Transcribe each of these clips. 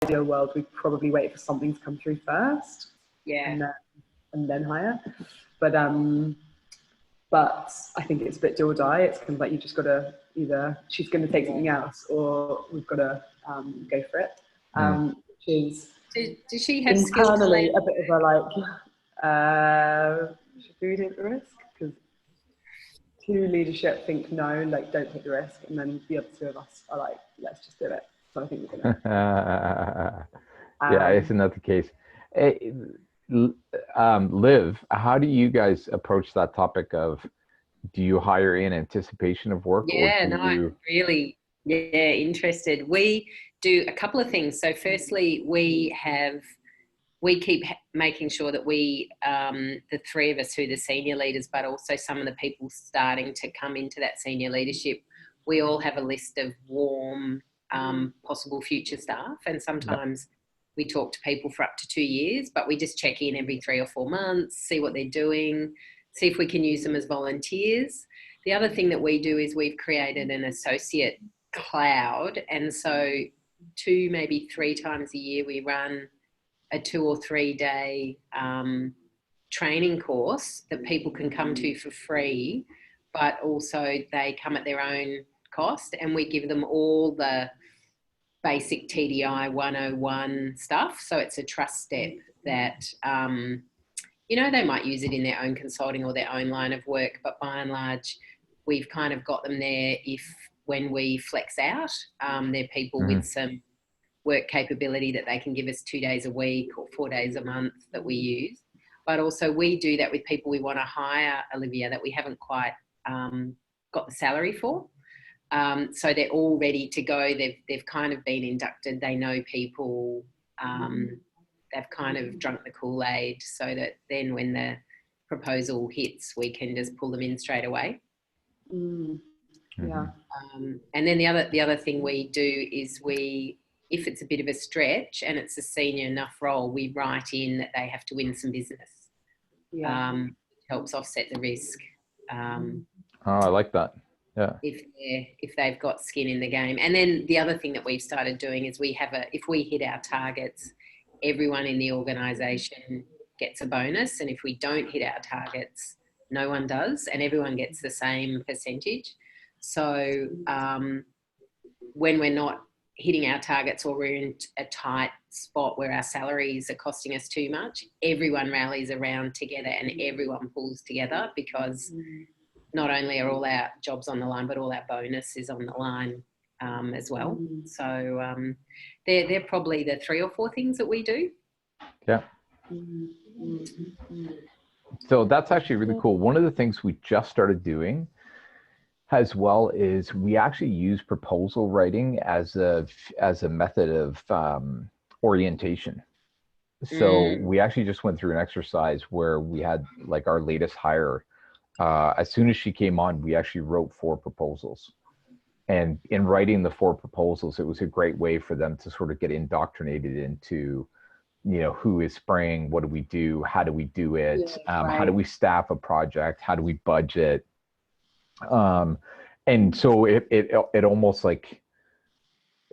ideal world, we'd probably wait for something to come through first. Yeah. And then hire. But I think it's a bit do or die. It's kind of like you just got to either she's going to take something else, or we've got to go for it. Which is does she have internally a bit of a like, should we take the risk? Because two leadership think no, like don't take the risk, and then the other two of us are like, let's just do it. So I think we're gonna. Yeah, isn't that the case? Hey, Liv, how do you guys approach that topic of, do you hire in anticipation of work? Yeah, no, I'm really interested. We do a couple of things. So firstly, we keep making sure that we, the three of us who are the senior leaders, but also some of the people starting to come into that senior leadership, we all have a list of warm possible future staff. And sometimes we talk to people for up to 2 years, but we just check in every 3 or 4 months, see what they're doing, see if we can use them as volunteers. The other thing that we do is we've created an associate cloud. And so 2, maybe 3 times a year, we run a 2 or 3 day training course that people can come to for free, but also they come at their own cost, and we give them all the basic TDI 101 stuff. So it's a trust step that, they might use it in their own consulting or their own line of work, but by and large, we've kind of got them there when we flex out, they're people with some work capability that they can give us 2 days a week or 4 days a month that we use. But also we do that with people we want to hire, Olivia, that we haven't quite got the salary for. So they're all ready to go. They've kind of been inducted. They know people. They've kind of drunk the Kool-Aid, so that then when the proposal hits, we can just pull them in straight away. Yeah. And then the other thing we do is if it's a bit of a stretch and it's a senior enough role, we write in that they have to win some business. Which helps offset the risk. I like that. Yeah. If they've got skin in the game. And then the other thing that we've started doing is if we hit our targets, everyone in the organisation gets a bonus. And if we don't hit our targets, no one does, and everyone gets the same percentage. So when we're not hitting our targets, or we're in a tight spot where our salaries are costing us too much, everyone rallies around together and everyone pulls together, because not only are all our jobs on the line, but all our bonus is on the line as well. So they're probably the 3 or 4 things that we do. Yeah. So that's actually really cool. One of the things we just started doing as well is we actually use proposal writing as a method of orientation. So we actually just went through an exercise where we had like our latest hire. As soon as she came on, we actually wrote 4 proposals. And in writing the 4 proposals, it was a great way for them to sort of get indoctrinated into, who is spraying, what do we do, how do we do it, how do we staff a project, how do we budget. And so it almost like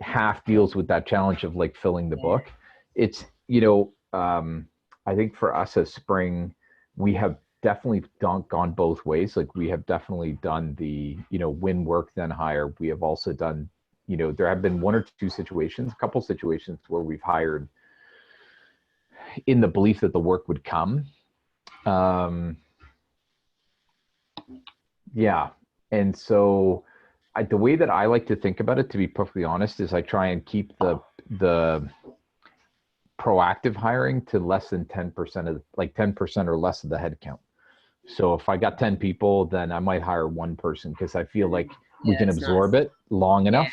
half deals with that challenge of like filling the book. It's, I think for us as Spring, we have definitely gone both ways. Like we have definitely done the, win work, then hire. We have also done, there have been 1 or 2 situations, a couple situations where we've hired in the belief that the work would come. And so the way that I like to think about it, to be perfectly honest, is I try and keep the proactive hiring to less than 10% of 10% or less of the headcount. So if I got 10 people, then I might hire 1 person, because I feel like we can absorb it long enough,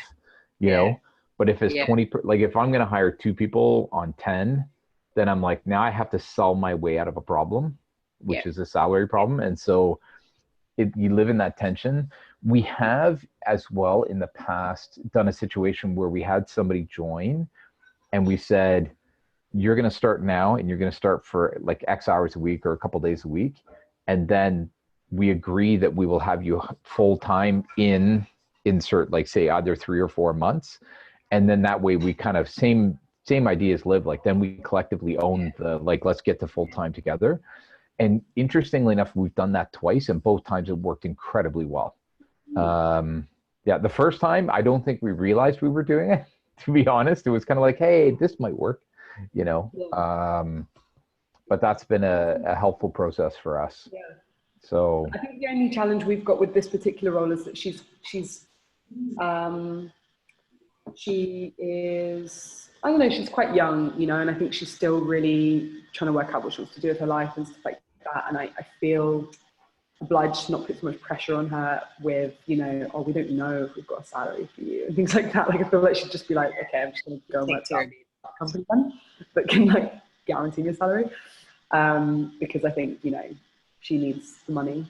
you know. But if it's 20, like if I'm going to hire 2 people on 10, then I'm like, now I have to sell my way out of a problem, which is a salary problem. And so you live in that tension. We have as well in the past done a situation where we had somebody join and we said, you're going to start now and you're going to start for like X hours a week or a couple days a week. And then we agree that we will have you full time insert, like say either 3 or 4 months. And then that way we kind of same same idea as Liv. Like then we collectively own the, like, let's get to full time together. And interestingly enough, we've done that twice, and both times it worked incredibly well. Yeah, the first time, I don't think we realized we were doing it, to be honest. It was kind of like, hey, this might work, you know. But that's been a helpful process for us. Yeah. So I think the only challenge we've got with this particular role is that she is, I don't know, she's quite young, you know, and I think she's still really trying to work out what she wants to do with her life and stuff like that. And I feel obliged to not put so much pressure on her with, you know, oh, we don't know if we've got a salary for you and things like that. Like I feel like she'd just be like, okay, I'm just going to go and work that company then, but can like guarantee me a salary. Because I think, you know, she needs the money.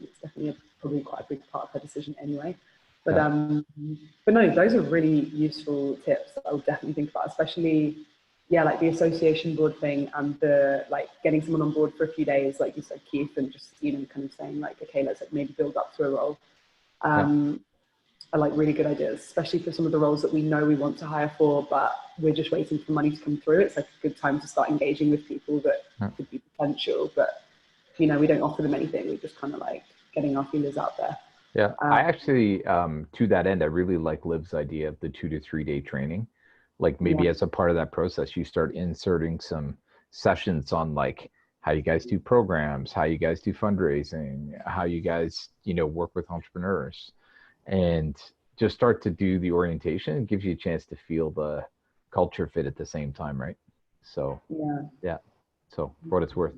It's definitely probably quite a big part of her decision anyway. But no, those are really useful tips that I would definitely think about, especially, yeah, like the association board thing and the like getting someone on board for a few days, like you said, Keith, and just, you know, kind of saying like, okay, let's like maybe build up to a role. Are like really good ideas, especially for some of the roles that we know we want to hire for, but we're just waiting for money to come through. It's like a good time to start engaging with people that could be potential, but, you know, we don't offer them anything. We're just kind of like getting our feelers out there. yeah, I actually, to that end, I really like Liv's idea of the 2 to 3 day training. Like maybe as a part of that process, you start inserting some sessions on like how you guys do programs, how you guys do fundraising, how you guys, you know, work with entrepreneurs, and just start to do the orientation. It gives you a chance to feel the culture fit at the same time, right? So yeah. So for what it's worth.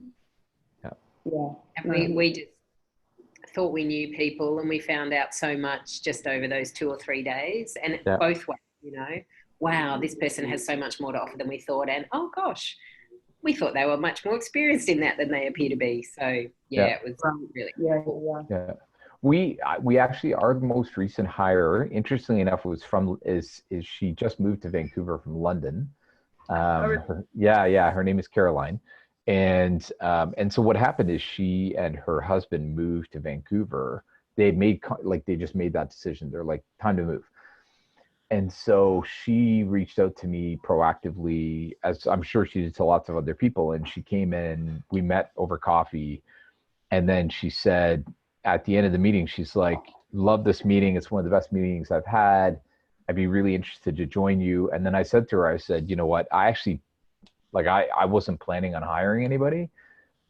And we just thought we knew people, and we found out so much just over those 2 or 3 days, and both ways, you know, wow, this person has so much more to offer than we thought, and oh gosh, we thought they were much more experienced in that than they appear to be. So it was really cool. We actually, our most recent hire, interestingly enough, was is she just moved to Vancouver from London. Her name is Caroline. And so what happened is she and her husband moved to Vancouver. They just made that decision. They're like, time to move. And so she reached out to me proactively, as I'm sure she did to lots of other people. And she came in, we met over coffee. And then she said, at the end of the meeting, she's like, love this meeting. It's one of the best meetings I've had. I'd be really interested to join you. And then I said to her, I said, you know what, I actually, like, I wasn't planning on hiring anybody.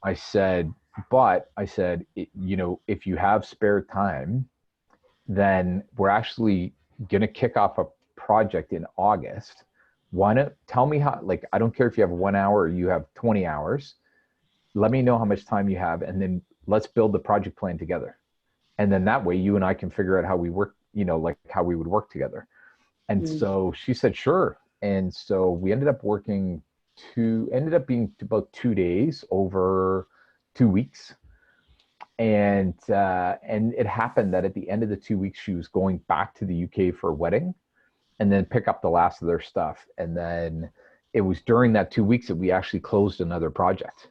I said, you know, if you have spare time, then we're actually going to kick off a project in August. Why not tell me how, like, I don't care if you have 1 hour or you have 20 hours. Let me know how much time you have, and then let's build the project plan together. And then that way you and I can figure out how we work, you know, like how we would work together. And so she said, sure. And so we ended up being about 2 days over 2 weeks. And it happened that at the end of the 2 weeks, she was going back to the UK for a wedding and then pick up the last of their stuff. And then it was during that 2 weeks that we actually closed another project.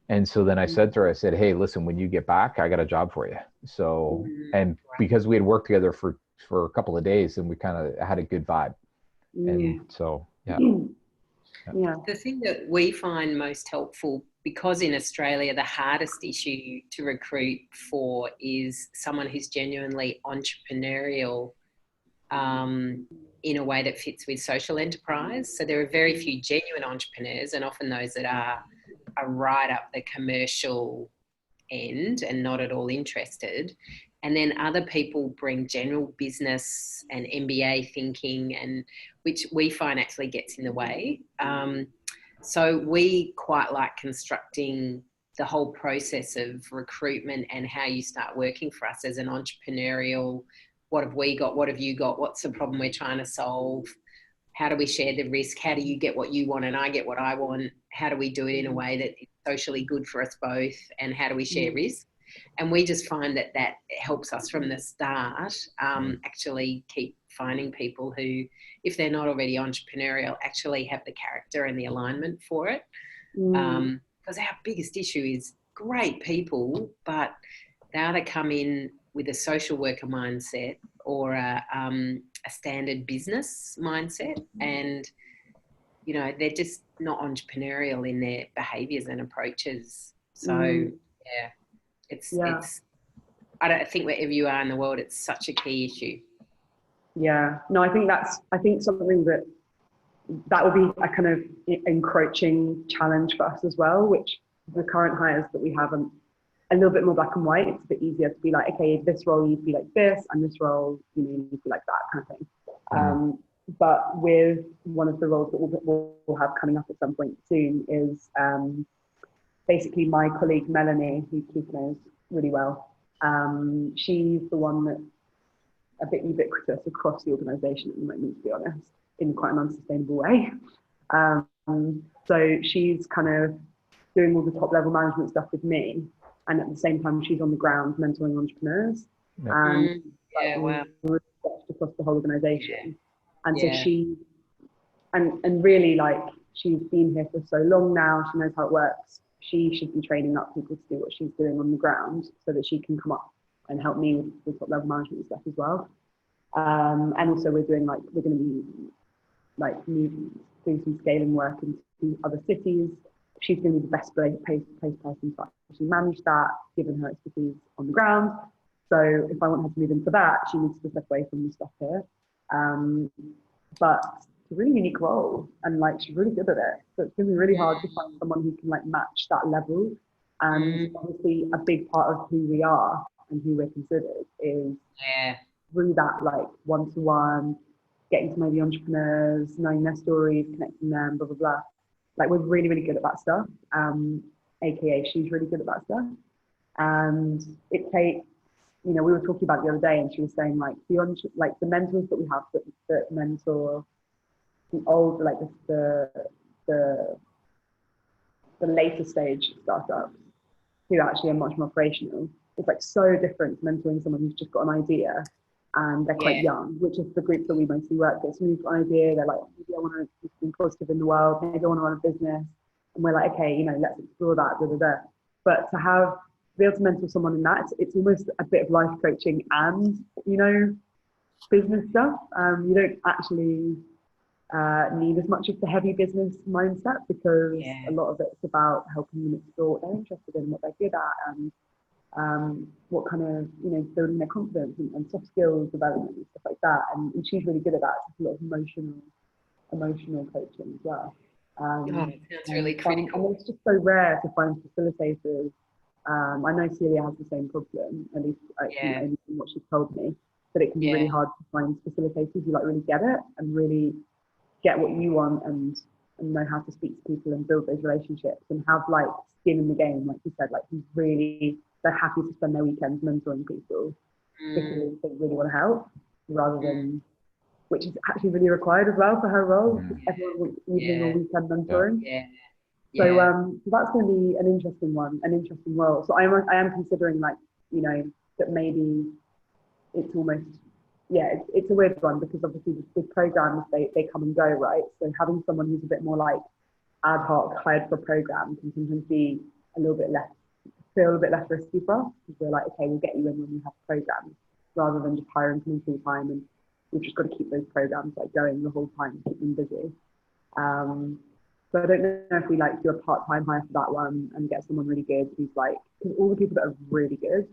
And so then I said to her, I said, hey, listen, when you get back, I got a job for you. So, and because we had worked together for a couple of days, and we kind of had a good vibe. And so, The thing that we find most helpful, because in Australia, the hardest issue to recruit for is someone who's genuinely entrepreneurial in a way that fits with social enterprise. So there are very few genuine entrepreneurs, and often those that are right up the commercial end and not at all interested. And then other people bring general business and MBA thinking, and which we find actually gets in the way. So we quite like constructing the whole process of recruitment and how you start working for us as an entrepreneurial, what have we got? What have you got? What's the problem we're trying to solve? How do we share the risk? How do you get what you want and I get what I want? How do we do it in a way that is socially good for us both? And how do we share risk? And we just find that helps us from the start actually keep finding people who, if they're not already entrepreneurial, actually have the character and the alignment for it. Because our biggest issue is great people, but they either come in with a social worker mindset or a standard business mindset. And, you know, they're just not entrepreneurial in their behaviours and approaches. So yeah, it's I don't think wherever you are in the world, it's such a key issue. Yeah, no, I think something that will be a kind of encroaching challenge for us as well, which the current hires that we have are a little bit more black and white. It's a bit easier to be like, okay, this role you need to be like this, and this role you need to be like that kind of thing. But with one of the roles that we'll have coming up at some point soon is basically my colleague Melanie, who Keith knows really well. She's the one that's a bit ubiquitous across the organisation at the moment, to be honest, in quite an unsustainable way. So she's kind of doing all the top level management stuff with me, and at the same time she's on the ground mentoring entrepreneurs and across the whole organisation. And so she and really, like, she's been here for so long now, she knows how it works. She should be training up people to do what she's doing on the ground so that she can come up and help me with top level management stuff as well. And also we're going to be like doing some scaling work into other cities. She's going to be the best place person to actually manage that, given her expertise on the ground. So if I want her to move into that, she needs to step away from the stuff here. But it's a really unique role, and like she's really good at it. So it's going to be really hard to find someone who can like match that level. And obviously a big part of who we are and who we're considered is through that like one-to-one, getting to know the entrepreneurs, knowing their stories, connecting them, blah, blah, blah. Like we're really, really good at that stuff. AKA she's really good at that stuff. And it takes, you know, we were talking about it the other day and she was saying like the mentors that we have that mentor the old, like the later stage startups who actually are much more operational. It's like so different to mentoring someone who's just got an idea and they're quite young, which is the group that we mostly work with. So we've got an idea, they're like, maybe I want to do something positive in the world, maybe I want to run a business. And we're like, okay, you know, let's explore that, But to be able to mentor someone in that, it's almost a bit of life coaching and, you know, business stuff. You don't actually need as much of the heavy business mindset because a lot of it's about helping them explore what they're interested in, what they're good at, and what kind of, you know, building their confidence and soft skills development and stuff like that. And she's really good at that. It's a lot of emotional coaching as well. That's really critical. And it's just so rare to find facilitators. I know Celia has the same problem, at least from what she's told me, that it can be really hard to find facilitators who like really get it and really get what you want and know how to speak to people and build those relationships and have like skin in the game, like you said, like they're happy to spend their weekends mentoring people because they really want to help, rather than, which is actually really required as well for her role. Everyone wants evening or weekend mentoring. So that's going to be an interesting role. So I am considering, like, you know, that maybe it's almost, it's a weird one because obviously with programs, they come and go, right? So having someone who's a bit more like ad hoc, hired for a program can sometimes be feel a bit less risky for us, because we're like, okay, we'll get you in when we have programs, rather than just hiring someone full time, and we've just got to keep those programs like going the whole time, keep them busy. So I don't know if we like do a part-time hire for that one and get someone really good who's like, because all the people that are really good,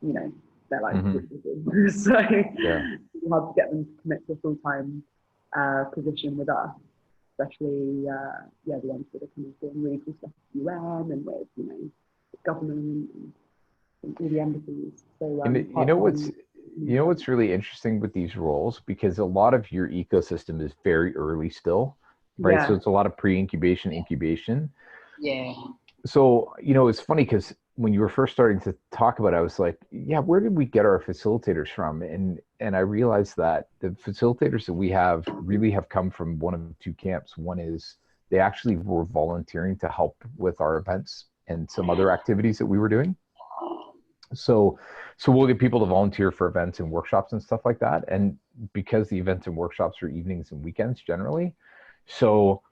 you know, they're like really good. So it's hard to get them to commit to a full-time position with us, especially the ones that are kind of doing really cool stuff with UN and with, you know, government and all the embassies. So you know what's really interesting with these roles, because a lot of your ecosystem is very early still, right? So it's a lot of pre-incubation, incubation. So, you know, it's funny because when you were first starting to talk about it, I was like, where did we get our facilitators from? And I realized that the facilitators that we have really have come from one of two camps. One is they actually were volunteering to help with our events and some other activities that we were doing. So we'll get people to volunteer for events and workshops and stuff like that. And because the events and workshops are evenings and weekends generally, so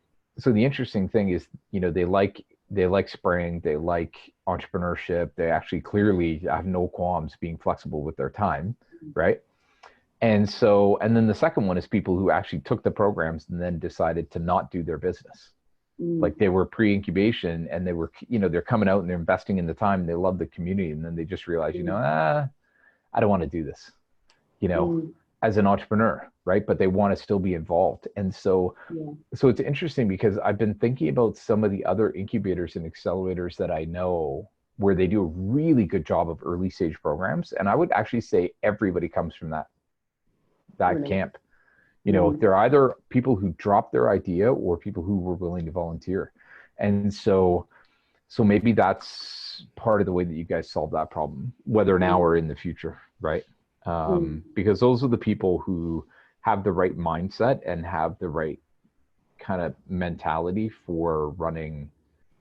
the interesting thing is, you know, they like spraying, they like entrepreneurship, they actually clearly have no qualms being flexible with their time, right? And so, and then the second one is people who actually took the programs and then decided to not do their business. Like they were pre-incubation and they were, you know, they're coming out and they're investing in the time and they love the community. And then they just realize, you know, I don't want to do this, you know, as an entrepreneur, right? But they want to still be involved. And so, so it's interesting because I've been thinking about some of the other incubators and accelerators that I know where they do a really good job of early stage programs. And I would actually say everybody comes from that camp. You know, they're either people who dropped their idea or people who were willing to volunteer. And so maybe that's part of the way that you guys solve that problem, whether now or in the future, right? Because those are the people who have the right mindset and have the right kind of mentality for running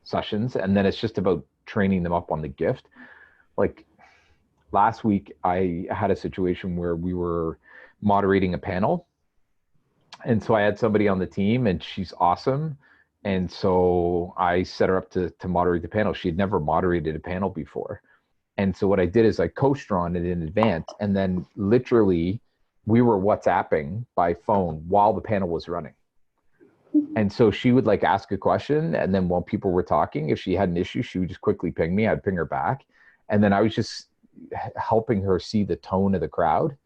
sessions. And then it's just about training them up on the gift. Like last week, I had a situation where we were moderating a panel. And so I had somebody on the team and she's awesome. And so I set her up to moderate the panel. She had never moderated a panel before. And so what I did is I coached her on it in advance. And then literally we were WhatsApping by phone while the panel was running. And so she would like ask a question. And then while people were talking, if she had an issue, she would just quickly ping me. I'd ping her back. And then I was just helping her see the tone of the crowd.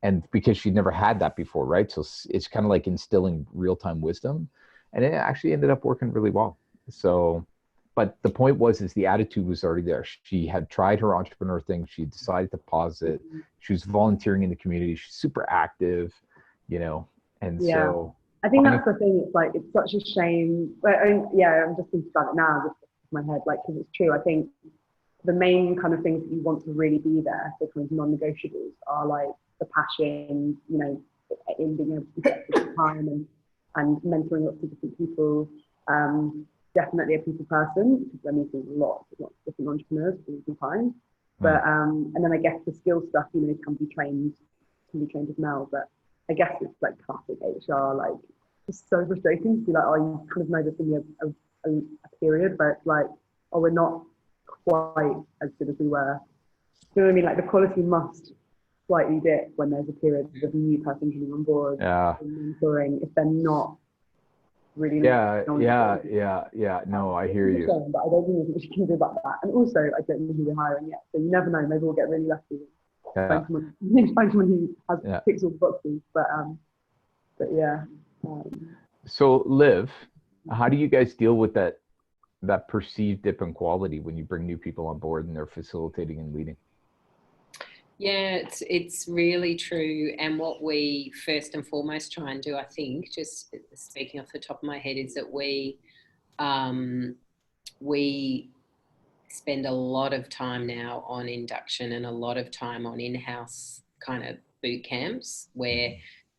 And because she'd never had that before, right? So it's kind of like instilling real-time wisdom. And it actually ended up working really well. So, but the point is the attitude was already there. She had tried her entrepreneur thing. She decided to pause it. She was volunteering in the community. She's super active, you know, and so. I think that's the thing. It's like, it's such a shame. But I'm just thinking about it now, just in my head, like, because it's true. I think the main kind of things that you want to really be there, the kind of non-negotiables, are like the passion, you know, in being able to be flexible time and mentoring lots of different people. Definitely a people person, because I'm meeting lots of different entrepreneurs all the time. But and then I guess the skill stuff, you know, can be trained as well. But I guess it's like classic HR, like it's so frustrating to be like, oh, you kind of know this in a period where it's like, oh, we're not quite as good as we were. You know what I mean? Like the quality must slightly dip when there's a period of a new person coming on board and mentoring if they're not really. No, I hear you. But I don't think there's much you can do about that. And also, I don't know who we're hiring yet, so you never know. Maybe we'll get really lucky. Find someone who ticks all the boxes. But yeah. So Liv, how do you guys deal with that perceived dip in quality when you bring new people on board and they're facilitating and leading? Yeah, it's really true. And what we first and foremost try and do, I think, just speaking off the top of my head, is that we spend a lot of time now on induction and a lot of time on in-house kind of boot camps where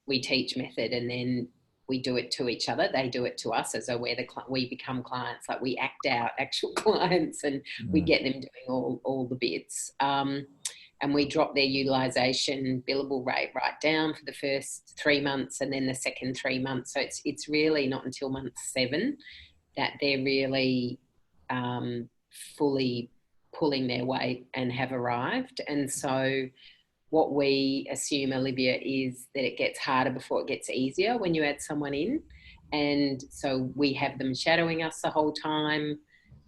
we teach method and then we do it to each other. They do it to us as though we become clients, like we act out actual clients and we get them doing all the bits. And we drop their utilisation billable rate right down for the first 3 months and then the second 3 months. So it's really not until month 7 that they're really fully pulling their weight and have arrived. And so what we assume, Olivia, is that it gets harder before it gets easier when you add someone in. And so we have them shadowing us the whole time.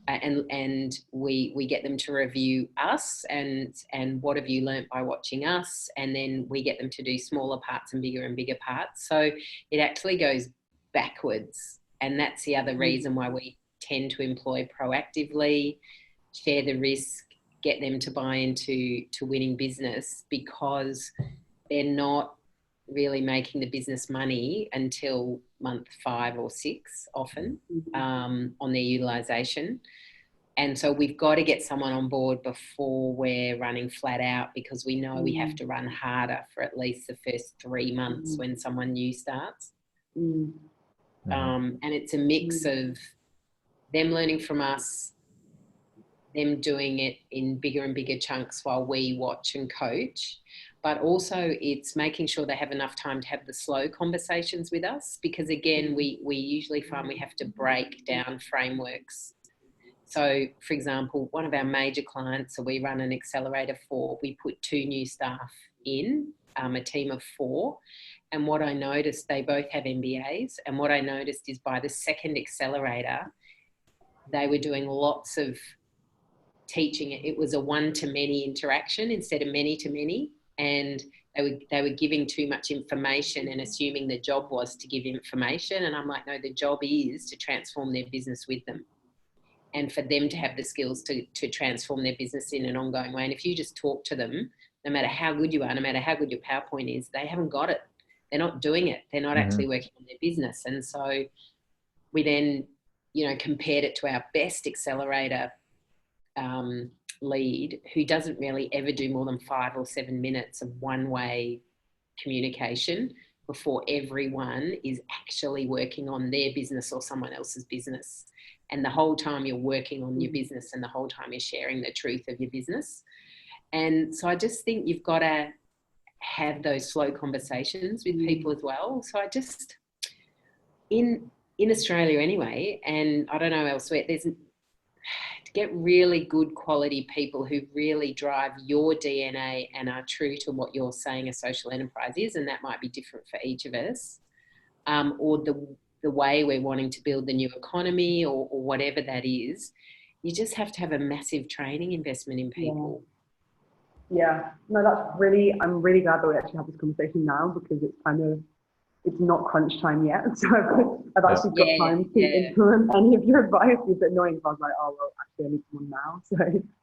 And we get them to review us and what have you learnt by watching us, and then we get them to do smaller parts and bigger parts. So it actually goes backwards, and that's the other reason why we tend to employ proactively, share the risk, get them to buy into winning business, because they're not really making the business money until month 5 or 6 often on their utilisation. And so we've got to get someone on board before we're running flat out, because we know we have to run harder for at least the first 3 months when someone new starts. And it's a mix of them learning from us, them doing it in bigger and bigger chunks while we watch and coach. But also it's making sure they have enough time to have the slow conversations with us, because again, we usually find we have to break down frameworks. So for example, one of our major clients, so we run an accelerator for, we put 2 new staff in a team of 4. And what I noticed, they both have MBAs. And what I noticed is by the second accelerator, they were doing lots of teaching. It was a one-to-many interaction instead of many-to-many. And they were giving too much information and assuming the job was to give information. And I'm like, no, the job is to transform their business with them, and for them to have the skills to transform their business in an ongoing way. And if you just talk to them, no matter how good you are, no matter how good your PowerPoint is, they haven't got it. They're not doing it. They're not actually working on their business. And so we then, compared it to our best accelerator lead, who doesn't really ever do more than 5 or 7 minutes of one-way communication before everyone is actually working on their business or someone else's business. And the whole time you're working on your business, and the whole time you're sharing the truth of your business. And so I just think you've got to have those slow conversations with people as well. So I just, in Australia anyway, and I don't know elsewhere, there's to get really good quality people who really drive your DNA and are true to what you're saying a social enterprise is, and that might be different for each of us, or the way we're wanting to build the new economy, or whatever that is. You just have to have a massive training investment in people. Yeah. No, I'm really glad that we actually have this conversation now, because it's not crunch time yet. So I've actually got time to implement any of your advice. It's annoying if I was like, oh, well, actually I need someone now. So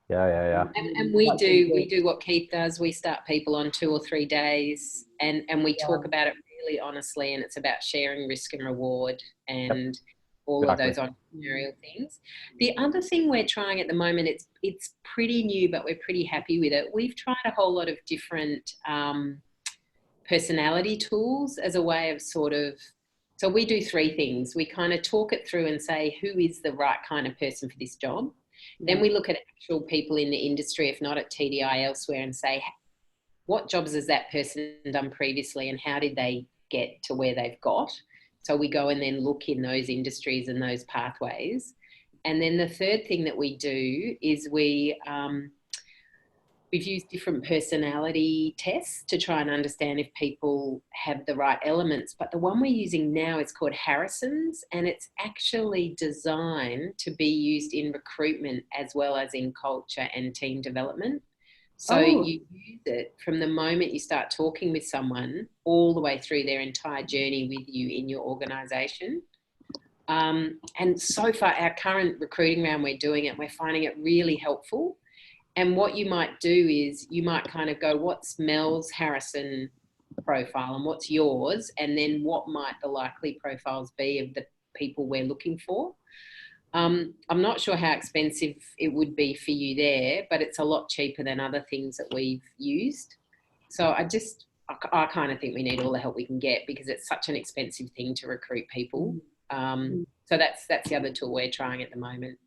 yeah. And we do what Keith does. We start people on 2 or 3 days, and we talk about it really honestly, and it's about sharing risk and reward and all of those entrepreneurial things. The other thing we're trying at the moment, it's pretty new, but we're pretty happy with it. We've tried a whole lot of different personality tools as a way of so we do 3 things. We kind of talk it through and say, who is the right kind of person for this job? Then we look at actual people in the industry, if not at TDI elsewhere, and say, what jobs has that person done previously, and how did they get to where they've got? So we go and then look in those industries and those pathways. And then the third thing that we do is we've used different personality tests to try and understand if people have the right elements. But the one we're using now is called Harrison's, and it's actually designed to be used in recruitment as well as in culture and team development. So you use it from the moment you start talking with someone all the way through their entire journey with you in your organisation. And so far, our current recruiting round, we're finding it really helpful. And what you might do is you might kind of go, what's Mel's Harrison profile and what's yours? And then what might the likely profiles be of the people we're looking for? I'm not sure how expensive it would be for you there, but it's a lot cheaper than other things that we've used. So I kind of think we need all the help we can get, because it's such an expensive thing to recruit people. So that's the other tool we're trying at the moment.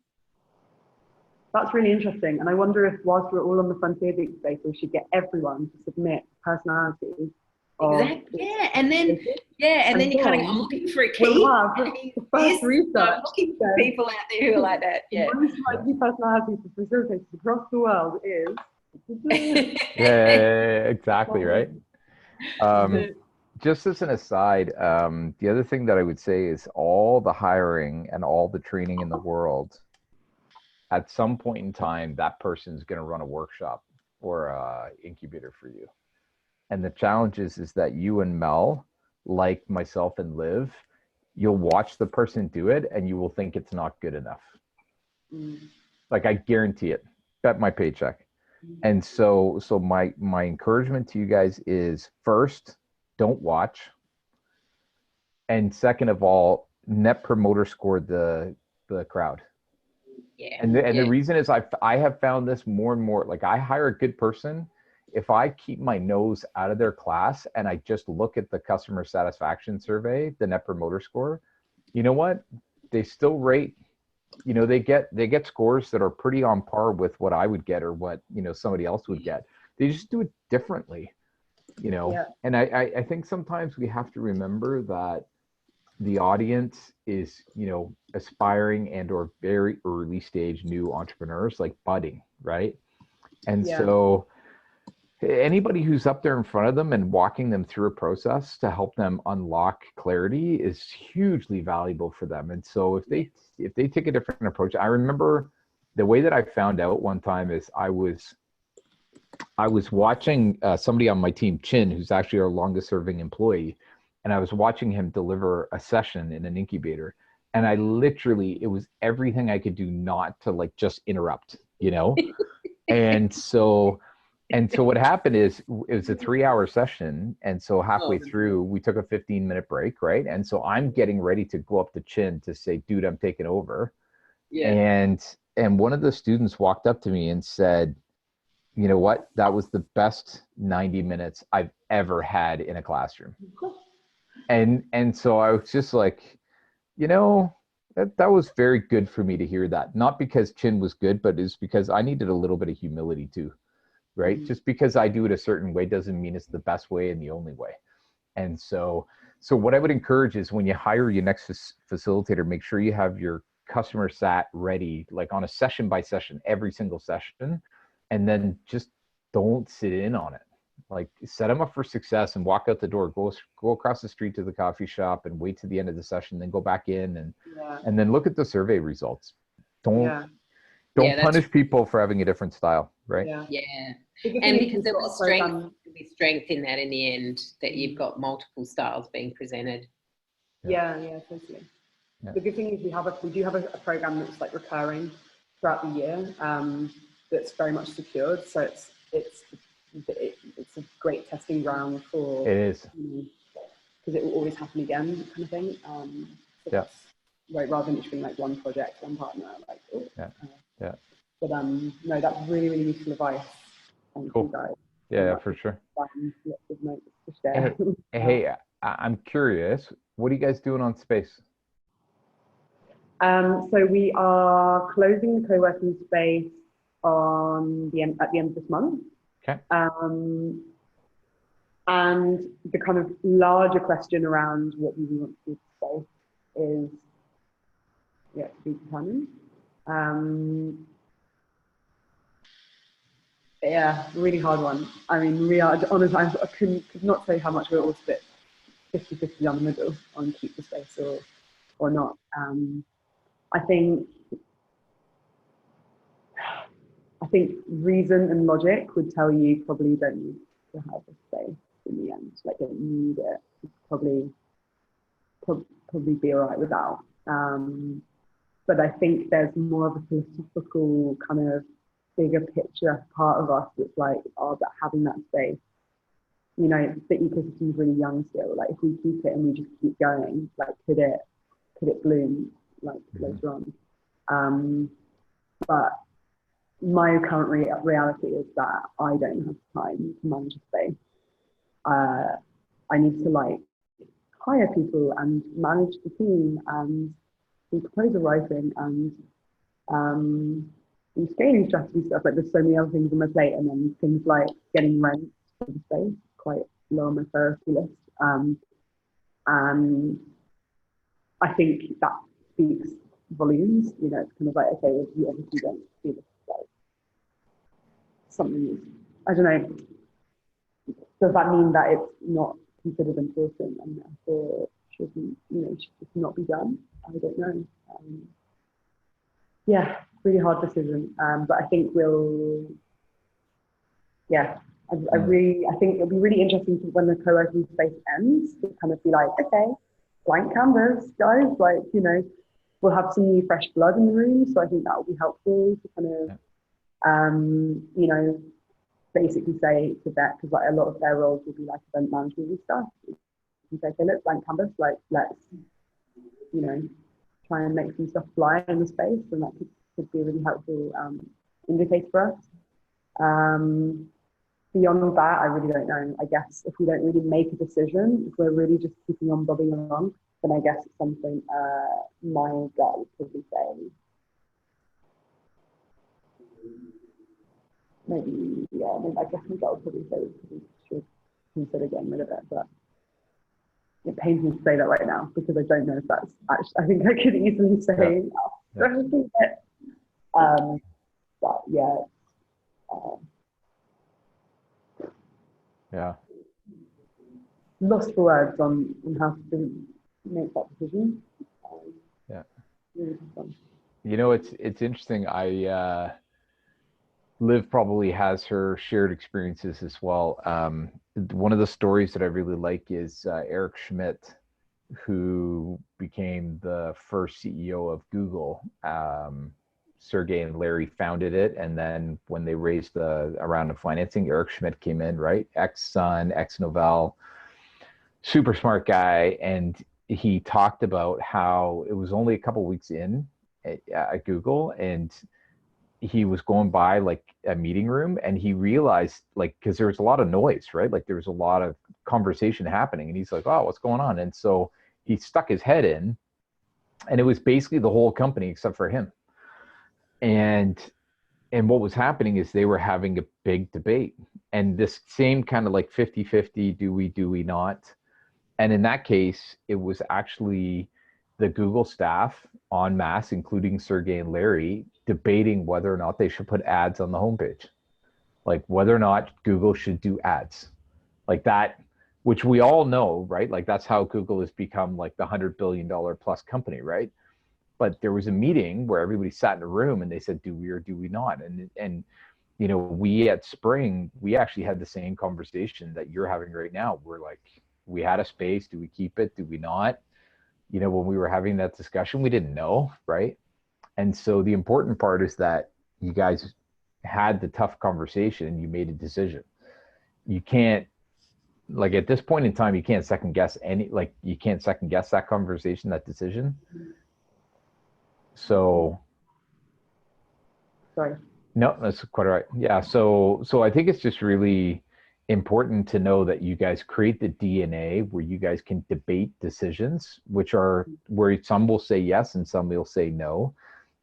That's really interesting. And I wonder if, whilst we're all on the frontier space, we should get everyone to submit personalities. Exactly. And then you kind of go, I'm looking for a key. We'll have the first research. I'm looking for people out there who are like that. Yeah. The most likely personalities for facilitators across the world is. Exactly, right. Just as an aside, the other thing that I would say is all the hiring and all the training in the world, at some point in time, that person's going to run a workshop or a incubator for you. And the challenge is that you and Mel, like myself and Liv, you'll watch the person do it and you will think it's not good enough. Like, I guarantee it. Bet my paycheck. And so my encouragement to you guys is, first, don't watch. And second of all, net promoter score the crowd. Yeah. And the reason is I have found this more and more. Like, I hire a good person if I keep my nose out of their class and I just look at the customer satisfaction survey, the net promoter score. You know what? They still rate. You know, they get scores that are pretty on par with what I would get or what, you know, somebody else would get. They just do it differently, you know. Yeah. And I think sometimes we have to remember that the audience is, you know, aspiring and or very early stage new entrepreneurs, like budding, right? And so Anybody who's up there in front of them and walking them through a process to help them unlock clarity is hugely valuable for them. And so if they take a different approach, I remember the way that I found out one time is I was watching somebody on my team, Chin, who's actually our longest serving employee, and I was watching him deliver a session in an incubator, and I literally, it was everything I could do not to like just interrupt, you know. And so what happened is it was a 3-hour session. And so halfway through, we took a 15-minute break, right? And so I'm getting ready to go up to Chin to say, dude, I'm taking over. Yeah. And one of the students walked up to me and said, you know what? That was the best 90 minutes I've ever had in a classroom. And so I was just like, you know, that was very good for me to hear that. Not because Chin was good, but it's because I needed a little bit of humility too. Right? Just because I do it a certain way doesn't mean it's the best way and the only way. And so what I would encourage is when you hire your next facilitator, make sure you have your customer sat ready, like on a session by session, every single session, and then just don't sit in on it. Like set them up for success and walk out the door, go across the street to the coffee shop and wait to the end of the session, then go back in and then look at the survey results. Don't punish people for having a different style, right? Yeah. And because there will be strength in that in the end, that you've got multiple styles being presented. Yeah, totally. Yeah. The good thing is we do have a program that's like recurring throughout the year, that's very much secured. So it's a great testing ground for it is, because it will always happen again, kind of thing. Right, rather than just being like one project, one partner, like But no, that's really, really useful advice. Cool. Guys. Yeah, for sure. Lots of notes to share. Hey, I'm curious. What are you guys doing on space? So we are closing the co-working space at the end of this month. Okay. And the kind of larger question around what we want to do with space is yet to be determined. Yeah, really hard one. I mean, we are, honestly, I could not say how much we're all split 50-50 down the middle on keep the space or not. I think reason and logic would tell you probably don't need to have a space in the end. Like, don't need it. Probably be all right without. But I think there's more of a philosophical kind of bigger picture part of us that's like, that having that space, you know, the ecosystem is really young still. Like, if we keep it and we just keep going, like, could it bloom like later on? But my current reality is that I don't have time to manage a space. I need to like hire people and manage the team and do proposal writing and scaling strategy stuff. Like, there's so many other things on my plate, and then things like getting rent for the space quite low on my priority list. And I think that speaks volumes. You know, it's kind of like, okay, well, you obviously don't do this. Like, something, I don't know. Does that mean that it's not considered important and therefore should just not be done? I don't know. Really hard decision. But I think I think it'll be really interesting to, when the co-working space ends, to kind of be like, okay, blank canvas, guys. Like, you know, we'll have some new fresh blood in the room. So I think that will be helpful to kind of, you know, basically say to that, because like a lot of their roles will be like event management and stuff. You say, okay, let's blank canvas, like, let's, you know, try and make some stuff fly in the space, and that could be a really helpful indicator for us. Beyond that, I really don't know. I guess if we don't really make a decision, if we're really just keeping on bobbing along, then I guess at some point my gut would probably say maybe I guess my gut would probably say we should consider getting rid of it, but it pains me to say that right now because I don't know if that's actually, I think I could easily say it. But yeah, Yeah. Lost for words on how to make that decision. Yeah. Really fun. You know, it's interesting. Liv probably has her shared experiences as well. One of the stories that I really like is Eric Schmidt, who became the first CEO of Google. Sergey and Larry founded it, and then when they raised a round of financing, Eric Schmidt came in, right? Ex-Sun, ex-Novell, super smart guy, and he talked about how it was only a couple weeks in at Google, and he was going by like a meeting room, and he realized, like, because there was a lot of noise, right? Like there was a lot of conversation happening, and he's like, oh, what's going on? And so he stuck his head in, and it was basically the whole company except for him. And what was happening is they were having a big debate, and this same kind of like 50-50, do we not? And in that case, it was actually the Google staff en masse, including Sergey and Larry, debating whether or not they should put ads on the homepage, like whether or not Google should do ads like that, which we all know, right? Like that's how Google has become like the $100 billion plus company, right? But there was a meeting where everybody sat in a room and they said, do we or do we not? And you know, we at Spring, we actually had the same conversation that you're having right now. We're like, we had a space, do we keep it, do we not? You know, when we were having that discussion, we didn't know, right? And so the important part is that you guys had the tough conversation, you made a decision. You can't, like at this point in time, you can't second guess that conversation, that decision. So Sorry. No, that's quite all right. Yeah. So I think it's just really important to know that you guys create the DNA where you guys can debate decisions, which are where some will say yes and some will say no.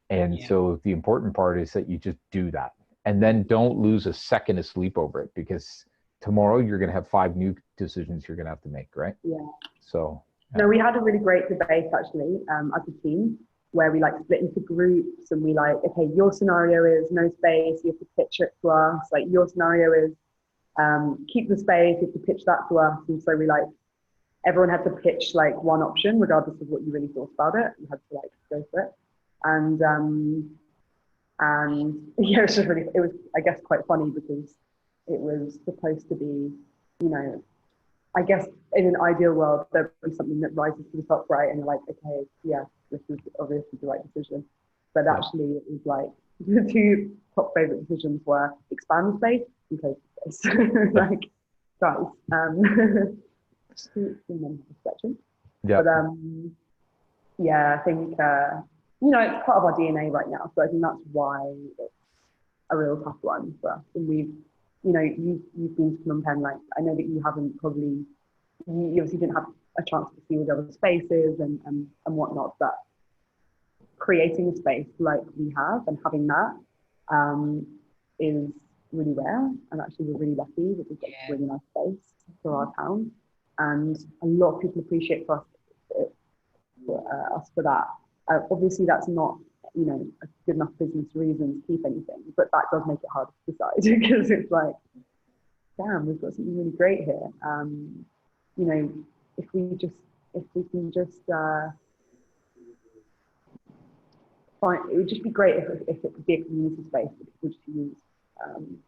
And so the important part is that you just do that. And then don't lose a second of sleep over it, because tomorrow you're going to have 5 new decisions you're going to have to make, right? Yeah. So. Yeah. No, we had a really great debate actually as a team, where we like split into groups, and we like, okay, your scenario is no space, you have to pitch it to us. Like your scenario is keep the space, you have to pitch that to us. And so we like, everyone had to pitch like one option, regardless of what you really thought about it. You had to like go for it. And yeah, it was I guess quite funny, because it was supposed to be, you know, I guess in an ideal world, there'd be something that rises to the top, right? And you're like, okay, yeah, this is obviously the right decision. But actually, it was like the 2 top favorite decisions were expand the space and close the space. Like, guys, perception. Yeah. But yeah, I think you know, it's part of our DNA right now. So I think that's why it's a real tough one for us. And we've, you know, you've been to Phnom Penh. Like, I know that you haven't probably, you obviously didn't have a chance to see all the other spaces and whatnot, but creating a space like we have and having that is really rare. And actually, we're really lucky that we've got a really nice space for our town, and a lot of people appreciate us for that. Obviously, that's not, you know, a good enough business reason to keep anything, but that does make it hard to decide, because it's like, damn, we've got something really great here. You know, if we can just find, it would just be great if it could be a community space that people just use.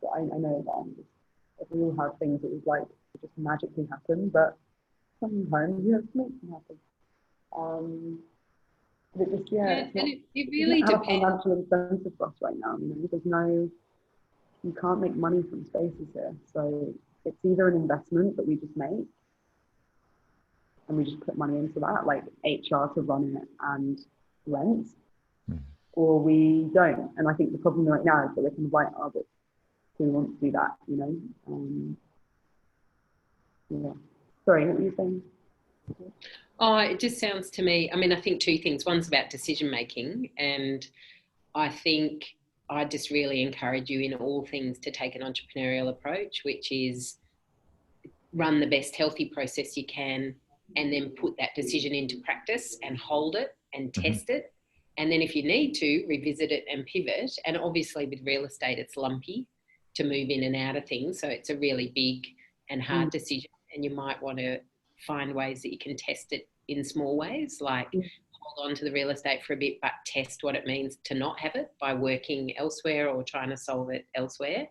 But I know that if we all have things that would like to just magically happen, but sometimes you have to make them happen. But it just, it really depends. A financial incentive for us right now. You know, you can't make money from spaces here. So it's either an investment that we just make, and we just put money into that, like HR to run it and rent, or we don't. And I think the problem right now is that we can write our books. Who wants to do that? You know. Yeah. Sorry, what were you saying? Oh, it just sounds to me, I mean, I think 2 things. One's about decision making, and I think I just really encourage you in all things to take an entrepreneurial approach, which is run the best healthy process you can, and then put that decision into practice and hold it and test it. And then if you need to, revisit it and pivot. And obviously with real estate, it's lumpy to move in and out of things. So it's a really big and hard decisions, and you might want to find ways that you can test it in small ways, like hold on to the real estate for a bit, but test what it means to not have it by working elsewhere or trying to solve it elsewhere.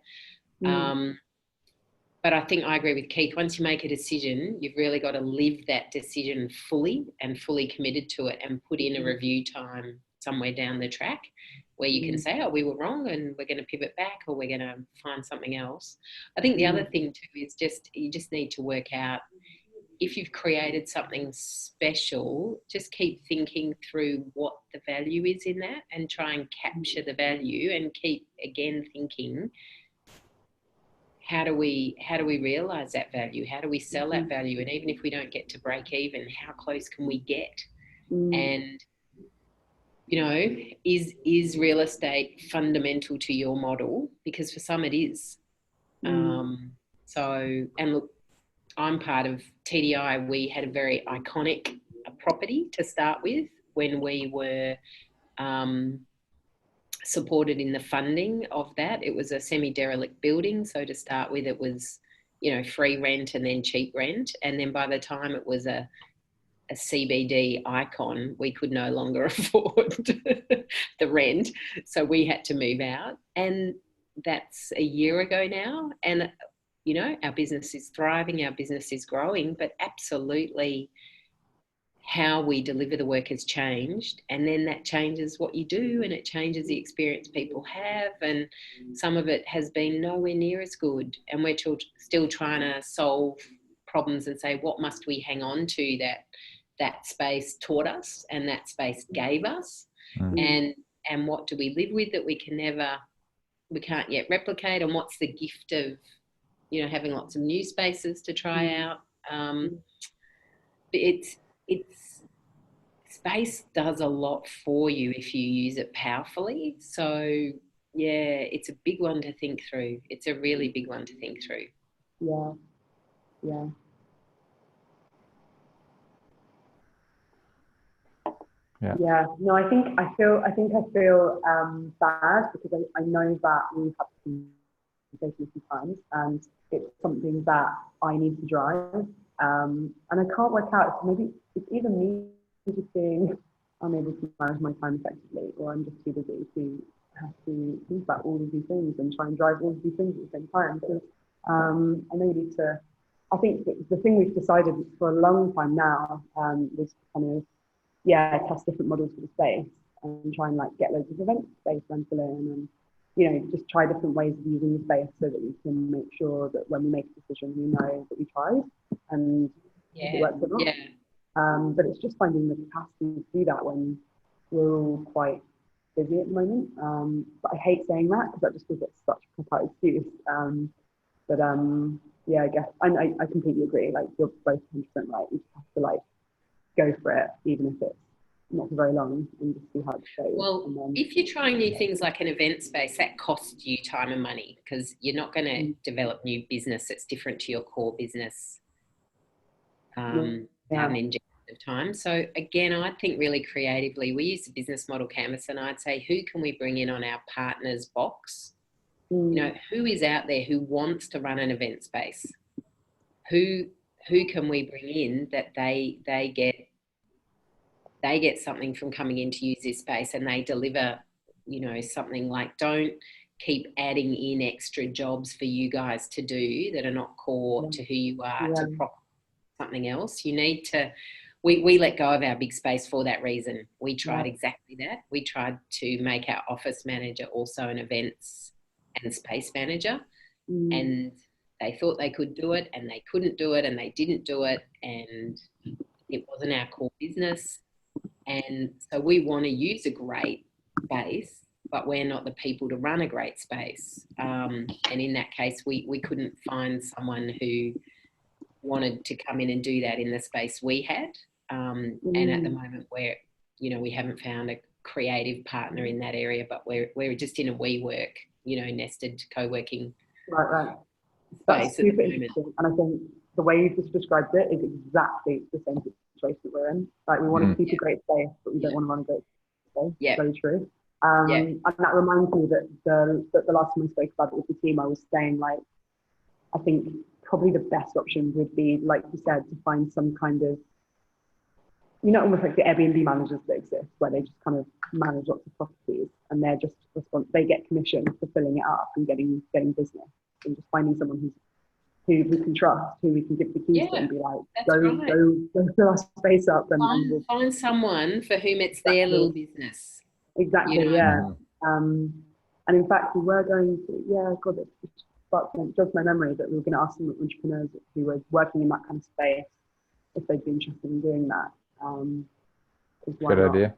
But I think I agree with Keith. Once you make a decision, you've really got to live that decision fully and fully committed to it, and put in a review time somewhere down the track where you can say, oh, we were wrong and we're going to pivot back, or we're going to find something else. I think the other thing too is you just need to work out, if you've created something special, just keep thinking through what the value is in that, and try and capture the value, and keep again thinking, how do we realize that value? How do we sell that value? And even if we don't get to break even, how close can we get? And, you know, is real estate fundamental to your model? Because for some it is. So, and look, I'm part of TDI. We had a very iconic property to start with when we were supported in the funding of that. It was a semi-derelict building. So to start with, it was, you know, free rent and then cheap rent. And then by the time it was a CBD icon, we could no longer afford the rent. So we had to move out. And that's a year ago now. And, you know, our business is thriving, our business is growing, but absolutely how we deliver the work has changed. And then that changes what you do, and it changes the experience people have. And some of it has been nowhere near as good. And we're still trying to solve problems and say, what must we hang on to that space taught us and that space gave us? And what do we live with that we can't yet replicate? And what's the gift of, you know, having lots of new spaces to try out? It's space does a lot for you if you use it powerfully. So yeah, it's a big one to think through. It's a really big one to think through. Yeah. No, I think I feel bad, because I know that we've had this conversation a few times, and it's something that I need to drive. And I can't work out if maybe it's either me just being unable to manage my time effectively, or I'm just too busy to have to think about all of these things and try and drive all of these things at the same time. Because I know you need to. I think the thing we've decided for a long time now was kind of test different models for the space and try and like get loads of event space rental in, and you know, just try different ways of using the space so that we can make sure that when we make a decision, we know that we tried and if it works or not. But it's just finding the capacity to do that when we're all quite busy at the moment. But I hate saying that because that just feels like such a cop-out excuse. Yeah, I guess I completely agree. Like, you're both 100% right. You just have to like go for it, even if it's not for very long, and just see how it goes. Well, if you're trying new things like an event space, that costs you time and money, because you're not going to develop new business that's different to your core business in injection of time. So again, I think really creatively, we use the business model canvas, and I'd say, who can we bring in on our partners box? You know, who is out there who wants to run an event space? Who can we bring in that they get something from coming in to use this space, and they deliver, you know, something like, don't keep adding in extra jobs for you guys to do that are not core to who you are to prop something else. You need to, we let go of our big space for that reason. We tried exactly that. We tried to make our office manager also an events and space manager, and they thought they could do it, and they couldn't do it, and they didn't do it, and it wasn't our core business. And so we want to use a great space, but we're not the people to run a great space. And in that case, we couldn't find someone who wanted to come in and do that in the space we had. And at the moment, we haven't found a creative partner in that area, but we're just in a WeWork, you know, nested co-working. Right. That's super interesting. And I think the way you've just described it is exactly the same situation that we're in. Like, we want to keep a great space, but we don't want to run a great space. Yeah. Very true. And that reminds me that the last time I spoke about it with the team, I was saying, like, I think probably the best option would be, like you said, to find some kind of, almost like the Airbnb managers that exist, where they just kind of manage lots of properties, and they're just they get commission for filling it up and getting business, and just finding someone who we can trust, who we can give the keys to, and be like, go fill our space up, and we'll find someone for whom it's their little business. Exactly, yeah. And in fact, we were going to, God, it jogs my memory that we were going to ask some entrepreneurs who were working in that kind of space if they'd be interested in doing that. Good idea.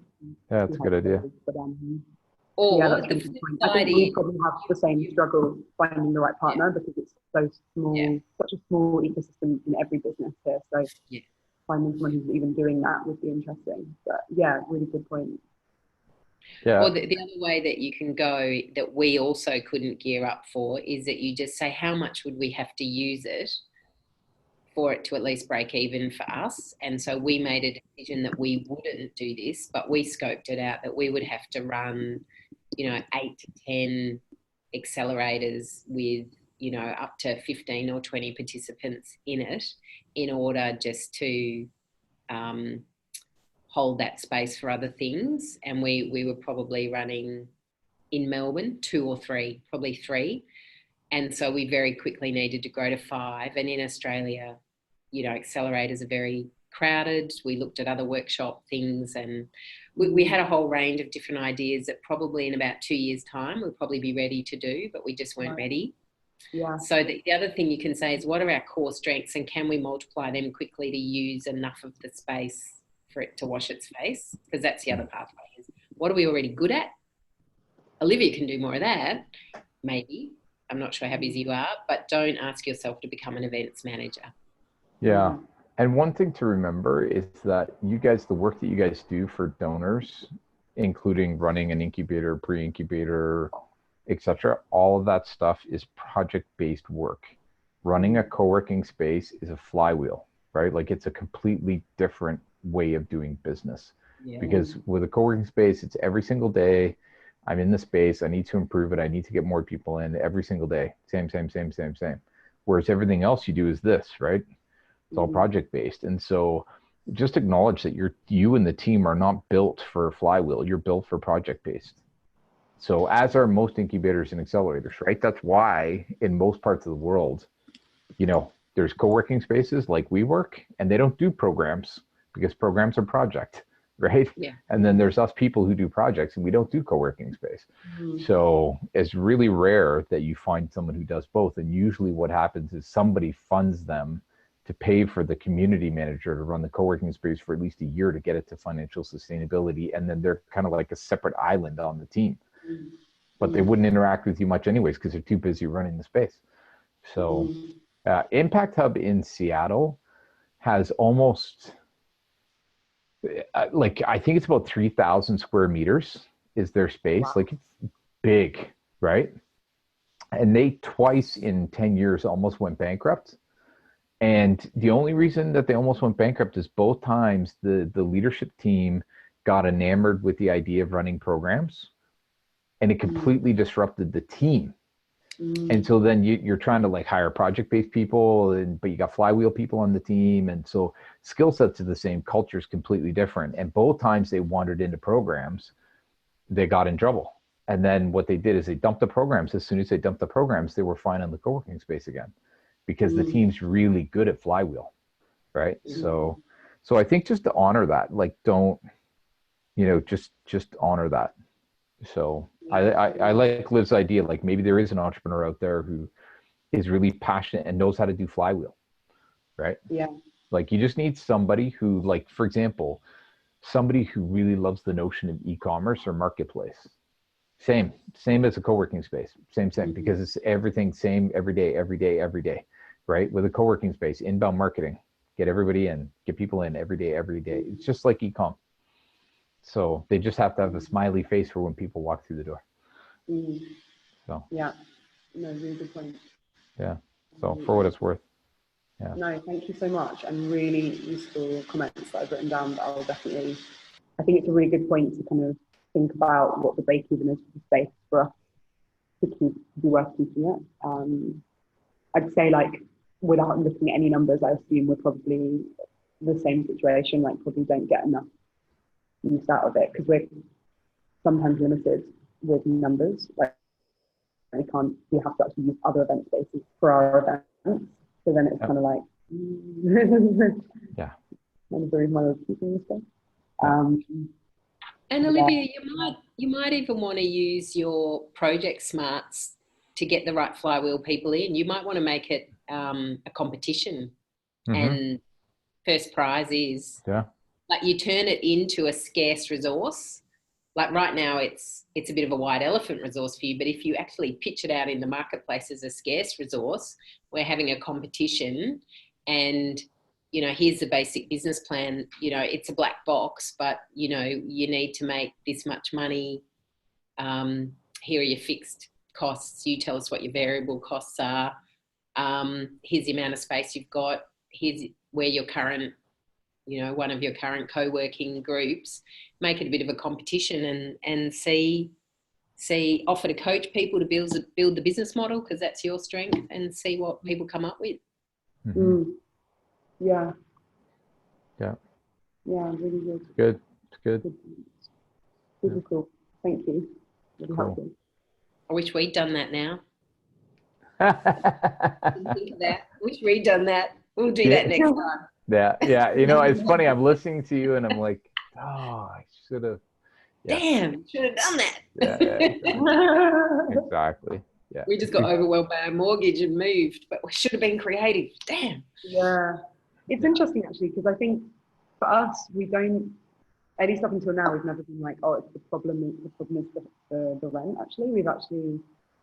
Yeah, it's a good idea. But, or that's really I think we probably have the same struggle finding the right partner, because it's so small, such a small ecosystem in every business here. So finding someone who's even doing that would be interesting. But yeah, really good point. Yeah. Or the other way that you can go that we also couldn't gear up for is that you just say, how much would we have to use it for it to at least break even for us? And so we made a decision that we wouldn't do this, but we scoped it out that we would have to run, 8 to 10 accelerators with, up to 15 or 20 participants in it, in order just to hold that space for other things. And we were probably running in Melbourne 2 or 3, probably 3. And so we very quickly needed to grow to 5. And in Australia, accelerators are very crowded. We looked at other workshop things, and we had a whole range of different ideas that probably in about 2 years' time we'll probably be ready to do, but we just weren't ready. Yeah. So the other thing you can say is, what are our core strengths, and can we multiply them quickly to use enough of the space for it to wash its face? Because that's the other pathway. Is what are we already good at? Olivia can do more of that, maybe. I'm not sure how busy you are, but don't ask yourself to become an events manager. Yeah. And one thing to remember is that you guys, the work that you guys do for donors, including running an incubator, pre-incubator, etc., all of that stuff is project-based work. Running a co-working space is a flywheel, right? Like, it's a completely different way of doing business. Because with a co-working space, it's every single day. I'm in the space. I need to improve it. I need to get more people in every single day. Same. Whereas everything else you do is this, right? It's all project-based. And so just acknowledge that you and the team are not built for flywheel. You're built for project-based. So as are most incubators and accelerators, right? That's why in most parts of the world, there's co-working spaces like WeWork, and they don't do programs because programs are project, right? Yeah. And then there's us people who do projects, and we don't do co-working space. So it's really rare that you find someone who does both. And usually what happens is somebody funds them to pay for the community manager to run the co-working space for at least a year to get it to financial sustainability. And then they're kind of like a separate island on the team. But they wouldn't interact with you much anyways, because they're too busy running the space. So Impact Hub in Seattle has almost, I think it's about 3,000 square meters is their space. Wow. Like, it's big, right? And they twice in 10 years almost went bankrupt. And the only reason that they almost went bankrupt is both times the leadership team got enamored with the idea of running programs, and it completely disrupted the team. And so then you're trying to hire project-based people, but you got flywheel people on the team. And so skill sets are the same, culture's completely different. And both times they wandered into programs, they got in trouble. And then what they did is they dumped the programs. As soon as they dumped the programs, they were fine in the co-working space again, because the team's really good at flywheel, right? So I think just to honor that, don't, just honor that. So I like Liv's idea. Maybe there is an entrepreneur out there who is really passionate and knows how to do flywheel, right? Yeah. You just need somebody who, for example, somebody who really loves the notion of e-commerce or marketplace. Same as a co-working space. Same, because it's everything same every day, right? With a co-working space, inbound marketing, get everybody in, get people in every day. It's just like e-com. So they just have to have a smiley face for when people walk through the door. So yeah, no, really good point. Yeah. So for what it's worth. Yeah. No, thank you so much, and really useful comments that I've written down that I'll definitely. I think it's a really good point to kind of think about what the break even is for the space for us to be worth keeping it. I'd say without looking at any numbers, I assume we're probably the same situation, like probably don't get enough use out of it because we're sometimes limited with numbers. Like we have to actually use other event spaces for our events. So then it's kind of like, yeah. And the reason why I was keeping this stuff. And Olivia, you might even want to use your project smarts to get the right flywheel people in. You might want to make it a competition, and first prize is like you turn it into a scarce resource. Like right now, it's a bit of a white elephant resource for you, but if you actually pitch it out in the marketplace as a scarce resource, we're having a competition, and here's the basic business plan. It's a black box, but you need to make this much money. Here are your fixed costs. You tell us what your variable costs are. Here's the amount of space you've got. Here's where your current, one of your current co-working groups. Make it a bit of a competition and see offer to coach people to build the business model, because that's your strength, and see what people come up with. Yeah, really good. It's good. Really cool. Thank you. Really helpful. I wish we'd done that now. Think of that. I wish we'd done that. We'll do that next time. Yeah. It's funny. I'm listening to you and I'm like, oh, I should have. Yeah. Damn, should have done that. Yeah, exactly. Yeah. We just got overwhelmed by our mortgage and moved, but we should have been creative. Damn. Yeah. It's interesting actually, because I think for us, we don't, at least up until now, we've never been like, oh, it's the problem is the rent. Actually, we've actually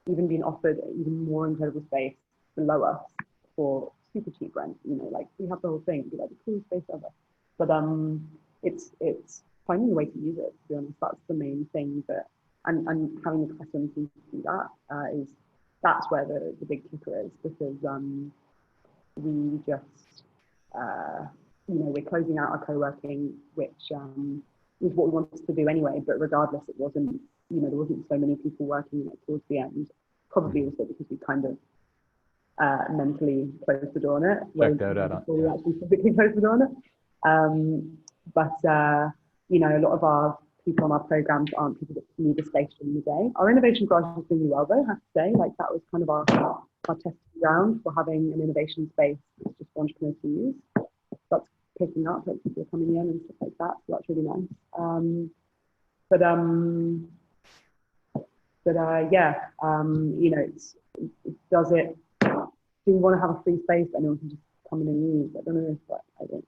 even been offered even more incredible space below us for super cheap rent. Like we have the whole thing, be like the coolest space ever. But it's finding a way to use it. To be honest, that's the main thing. And having the capacity to do that that's where the big kicker is, because we just we're closing out our co-working, which is what we wanted to do anyway. But regardless, it wasn't there wasn't so many people working towards the end. Probably also because we kind of mentally closed the door on it. Checked out before we actually physically closed the door on it. But a lot of our people on our programs aren't people that need a space during the day. Our innovation garage is doing really well, though, I have to say. Like that was kind of our testing ground for having an innovation space that's just for entrepreneurs to use. That's picking up, like people are coming in and stuff like that. So that's really nice. Do we want to have a free space that anyone can just come in and use? I don't know, but I don't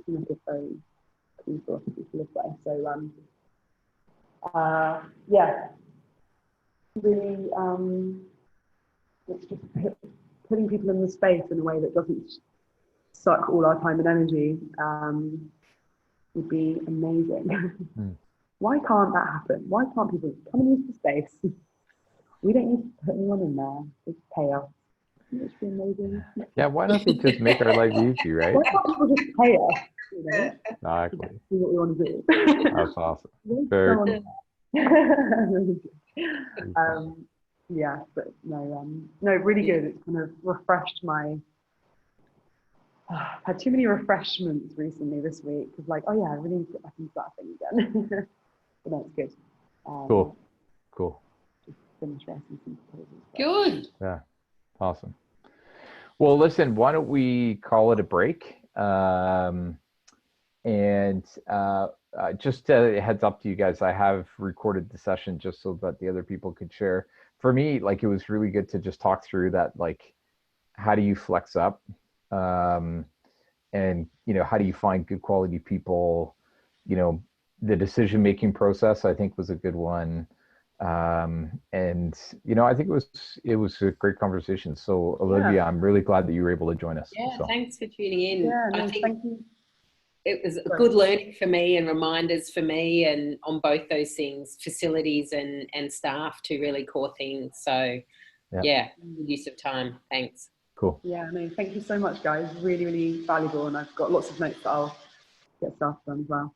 think it's very cool for people this way. So really, it's just putting people in the space in a way that doesn't suck all our time and energy would be amazing. Why can't that happen? Why can't people come and use the space? We don't need to put anyone in there. Just pay us. It's amazing. Yeah, why don't they just make our life easy, right? Why can't people just pay us? Exactly. Do what we want to do. That's awesome. Very cool. But no, really good. It's kind of refreshed my. I've had too many refreshments recently this week. It's like, oh yeah, I really need to get back into that thing again. But no, it's good. Cool. Just finish writing some proposals. Good. Yeah. Awesome. Well, listen, why don't we call it a break? Just a heads up to you guys, I have recorded the session just so that the other people could share. For me, like, it was really good to just talk through that, like, how do you flex up? And, how do you find good quality people? The decision-making process, I think, was a good one. I think it was a great conversation. So Olivia, I'm really glad that you were able to join us. Yeah, thanks for tuning in. Yeah, I think thank you. It was a good learning for me and reminders for me, and on both those things, facilities and staff, two really core things. So good use of time. Thanks. Cool. Yeah, no, thank you so much, guys. Really, really valuable. And I've got lots of notes that I'll get started on as well.